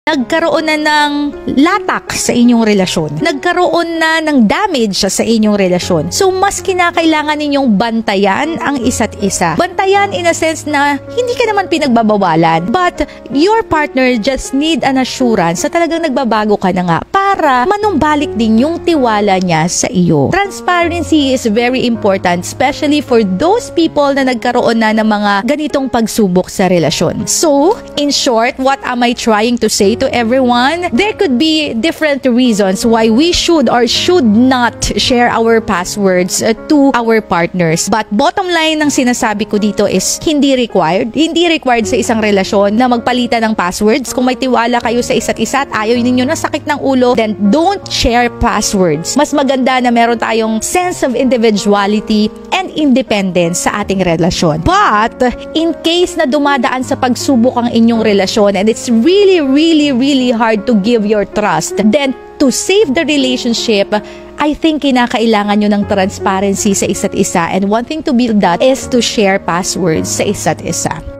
Nagkaroon na ng latak sa inyong relasyon. Nagkaroon na ng damage sa inyong relasyon. So, mas kinakailangan ninyong bantayan ang isa't isa. Bantayan in a sense na hindi ka naman pinagbabawalan. But, your partner just need an assurance na talagang nagbabago ka na nga para manumbalik din yung tiwala niya sa iyo. Transparency is very important, especially for those people na nagkaroon na ng mga ganitong pagsubok sa relasyon. So, in short, what am I trying to say to everyone? There could be different reasons why we should or should not share our passwords to our partners. But bottom line ng sinasabi ko dito is hindi required. Hindi required sa isang relasyon na magpalitan ng passwords. Kung may tiwala kayo sa isa't isa at ayaw ninyo na sakit ng ulo, then don't share passwords. Mas maganda na meron tayong sense of individuality and independence sa ating relasyon. But in case na dumadaan sa pagsubok ang inyong relasyon and it's really hard to give your trust, then to save the relationship, I think kinakailangan nyo ng transparency sa isa't isa, and one thing to build that is to share passwords sa isa't isa.